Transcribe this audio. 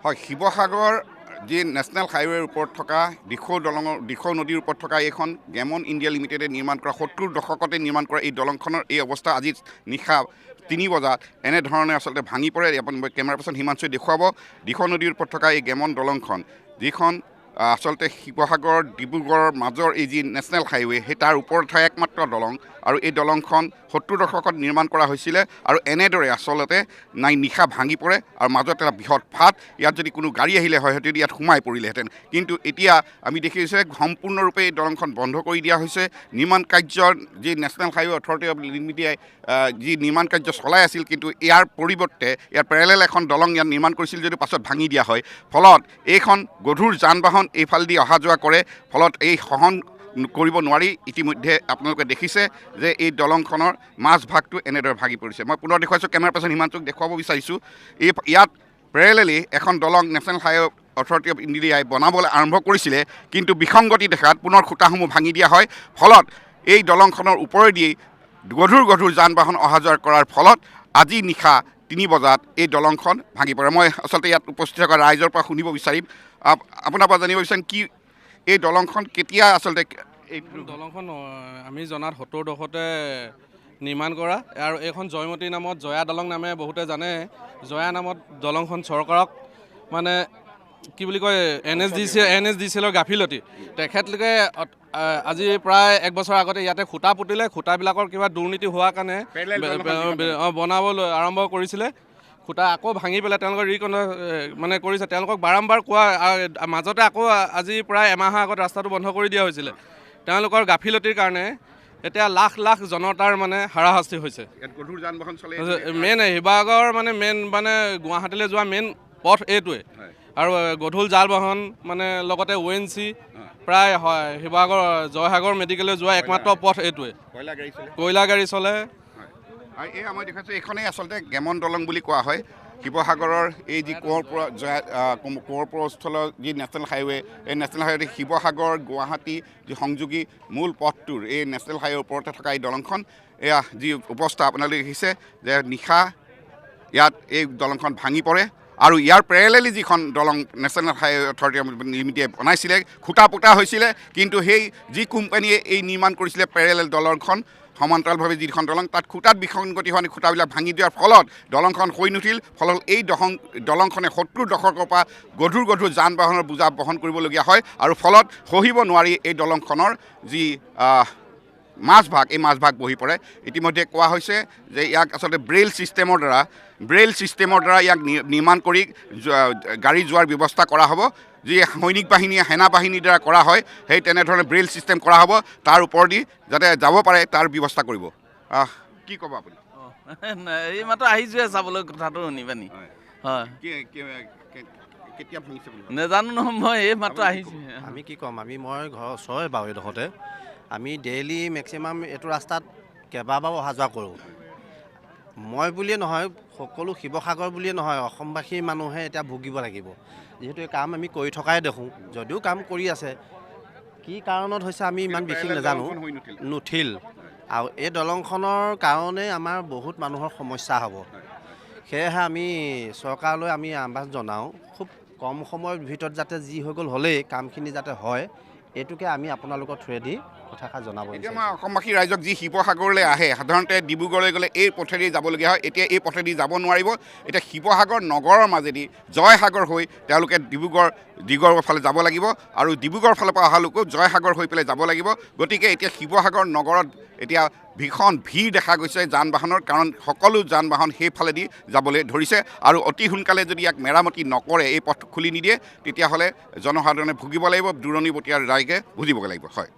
হয়, শিৱসাগৰ যি নেশ্যনেল হাইৱেৰ ওপৰত থকা দিখৌ নদীৰ ওপৰত থকা এইখন গেমন ইণ্ডিয়া লিমিটেডে নিৰ্মাণ কৰা ৭০ দশকতে নিৰ্মাণ কৰা এই দলংখনৰ এই অৱস্থা আজি নিশা ৩ বজাত এনেধৰণে আচলতে ভাঙি পৰে। আপুনি কেমেৰা পাৰ্চন হিমাংশুৱে দেখুৱাব দিখৌ নদীৰ ওপৰত থকা এই গেমন দলংখন, যিখন আচলতে শিৱসাগৰ ডিব্ৰুগড়ৰ মাজৰ এই যি নেশ্যনেল হাইৱে সেই তাৰ ওপৰত থকা একমাত্ৰ দলং, আৰু এই দলংখন ৭০ দশকত নিৰ্মাণ কৰা হৈছিলে আৰু এনেদৰে আচলতে নিশা ভাঙি পৰে আৰু মাজত এটা বৃহৎ ফাট। ইয়াত যদি কোনো গাড়ী আহিলে হয় হয়তো ইয়াত সোমাই পৰিলেহেঁতেন, কিন্তু এতিয়া আমি দেখিছোঁ সম্পূৰ্ণৰূপে এই দলংখন বন্ধ কৰি দিয়া হৈছে। নিৰ্মাণ কাৰ্যৰ যি নেশ্যনেল হাইৱে অথৰিটি অফ ইণ্ডিয়াই যি নিৰ্মাণ কাৰ্য চলাই আছিল, কিন্তু ইয়াৰ পৰিৱৰ্তে ইয়াৰ পেৰেলেল এখন দলং ইয়াত নিৰ্মাণ কৰিছিল যদিও পাছত ভাঙি দিয়া হয়। ফলত এইখন গধুৰ যান বাহন এইফালেদি অহা যোৱা কৰে, ফলত এই সহন কৰিব নোৱাৰি ইতিমধ্যে আপোনালোকে দেখিছে যে এই দলংখনৰ মাজভাগটো এনেদৰে ভাগি পৰিছে। মই পুনৰ দেখুৱাইছোঁ, কেমেৰা পাৰ্চন হিমাংশুক দেখুৱাব বিচাৰিছোঁ ইয়াত পেৰেলেলি এখন দলং নেশ্যনেল হাইৱে অথৰিটি অফ ইণ্ডিয়াই বনাবলৈ আৰম্ভ কৰিছিলে, কিন্তু বিসংগতি দেখাত পুনৰ খুঁটাসমূহ ভাঙি দিয়া হয়। ফলত এই দলংখনৰ ওপৰেদি গধুৰ যান বাহন অহা যোৱা কৰাৰ ফলত আজি নিশা ৩ বজাত এই দলংখন ভাঙি পৰে। মই আচলতে ইয়াত উপস্থিত থকা ৰাইজৰ পৰা শুনিব বিচাৰিম, আপোনাৰ পৰা জানিব বিচাৰিম কি এই দলংখন কেতিয়া আচলতে এই দলংখন আমি জনাত ৭০ দশকতে নিৰ্মাণ কৰা, আৰু এইখন জয়মতী নামত জয়া দলং নামে বহুতে জানে। জয়া নামত দলংখন চৰকাৰক মানে কি বুলি কয় NSDCL গাফিলতি। তেখেতলোকে আজি প্ৰায় ১ বছৰ আগতে ইয়াতে খুঁটা পুতিলে, খুঁটাবিলাকৰ কিবা দুৰ্নীতি হোৱাৰ কাৰণে বনাবলৈ আৰম্ভ কৰিছিলে। খুঁটা আকৌ ভাঙি পেলাই তেওঁলোকে মানে কৰিছে। তেওঁলোকক বাৰম্বাৰ কোৱা মাজতে আকৌ আজি প্ৰায় এমাহৰ আগত ৰাস্তাটো বন্ধ কৰি দিয়া হৈছিলে। তেওঁলোকৰ গাফিলতিৰ কাৰণে এতিয়া লাখ জনতাৰ মানে হাৰাশাস্তি হৈছে। মেইন শিৱসাগৰ মেইন গুৱাহাটীলৈ যোৱা মেইন পথ এইটোৱে, আৰু গধুৰ যান বাহন লগতে ONC প্ৰায় শিৱসাগৰ জয়সাগৰ মেডিকেললৈ যোৱা একমাত্ৰ পথ এইটোৱে। কয়লা গাড়ী চলে। এয়া মই দেখাইছোঁ, এইখনেই আচলতে গেমন দলং বুলি কোৱা হয়। শিৱসাগৰৰ এই যি কোঁৱৰপুৰস্থলৰ যি নেশ্যনেল হাইৱে, এই নেশ্যনেল হাইৱে শিৱসাগৰ গুৱাহাটী যি সংযোগী মূল পথটোৰ এই নেশ্যনেল হাইৱেৰ ওপৰতে থকা এই দলংখন, এয়া যি অৱস্থা আপোনালোকে দেখিছে যে নিশা ইয়াত এই দলংখন ভাঙি পৰে। আৰু ইয়াৰ পেৰেলেলি যিখন দলং নেশ্যনেল হাইৱে অথৰিটি অফ লিমিটেডে বনাইছিলে, খুঁটা পোতা হৈছিলে, কিন্তু সেই যি কোম্পানীয়ে এই নিৰ্মাণ কৰিছিলে পেৰেলেল দলংখন সমান্তৰালভাৱে যিখন দলং, তাত খুঁটাত বিসংগতি হোৱা খুঁটাবিলাক ভাঙি দিয়াৰ ফলত দলংখন হৈ নুঠিল। ফলত এই দলংখনে ৭০ দশকৰ পৰা গধুৰ যান বাহনৰ বোজা বহন কৰিবলগীয়া হয়, আৰু ফলত সহিব নোৱাৰি এই দলংখনৰ যি মাজভাগ, এই মাজভাগ বহি পৰে। ইতিমধ্যে কোৱা হৈছে যে ইয়াক আচলতে ব্ৰেইল ছিষ্টেমৰ দ্বাৰা ইয়াক নিৰ্মাণ কৰি গাড়ী যোৱাৰ ব্যৱস্থা কৰা হ'ব। যি সৈনিক বাহিনী সেনা বাহিনীৰ দ্বাৰা কৰা হয়, সেই তেনেধৰণে ব্ৰেইল ছিষ্টেম কৰা হ'ব। তাৰ ওপৰেদি যাতে যাব পাৰে তাৰ ব্যৱস্থা কৰিব। কি ক'ব আপুনি? এই মাত্ৰ আহিছোঁহে চাবলৈ, কথাটো শুনি পানি। হয়, কেতিয়া ভাঙিছে বুলি নাজানো নহয়, মই এই মাত্ৰ আহিছোঁ। আমি কি ক'ম, মই ঘৰৰ ওচৰৰে বাৰু এইডোখৰতে। আমি ডেইলি মেক্সিমাম এইটো ৰাস্তাত কেইবাবাৰো অহা যোৱা কৰোঁ। মই বুলিয়ে নহয়, সকলো শিৱসাগৰ বুলিয়ে নহয়, অসমবাসী মানুহে এতিয়া ভুগিব লাগিব। যিহেতু এই কাম আমি কৰি থকাই দেখোঁ, যদিও কাম কৰি আছে, কি কাৰণত হৈছে আমি ইমান বিশেষ নাজানো, নুঠিল। আৰু এই দলংখনৰ কাৰণে আমাৰ বহুত মানুহৰ সমস্যা হ'ব। সেয়েহে আমি চৰকাৰলৈ আমি আহ্বান জনাওঁ, খুব কম সময়ৰ ভিতৰত যাতে যি হৈ গ'ল হ'লেই কামখিনি যাতে হয়, এইটোকে আমি আপোনালোকৰ থ্ৰুৱেদি কথাষাৰ জনাব। এতিয়া মই অসমবাসী ৰাইজক যি শিৱসাগৰলৈ আহে, সাধাৰণতে ডিব্ৰুগড়লৈ গ'লে এই পথেদি যাবলগীয়া হয়, এতিয়া এই পথেদি যাব নোৱাৰিব। এতিয়া শিৱসাগৰ নগৰৰ মাজেদি জয়সাগৰ হৈ তেওঁলোকে ডিব্ৰুগড়ৰ ফালে যাব লাগিব, আৰু ডিব্ৰুগড়ৰ ফালৰ পৰা অহা লোকো জয়সাগৰ হৈ পেলাই যাব লাগিব। গতিকে এতিয়া শিৱসাগৰ নগৰত এতিয়া ভীষণ ভিৰ দেখা গৈছে যান বাহনৰ, কাৰণ সকলো যান বাহন সেইফালেদি যাবলৈ ধৰিছে। আৰু অতি সোনকালে যদি ইয়াক মেৰামতি নকৰে, এই পথ খুলি নিদিয়ে, তেতিয়াহ'লে জনসাধাৰণে ভুগিব লাগিব, দূৰণিবতীয়া ৰাইজে ভুগিব লাগিব। হয়।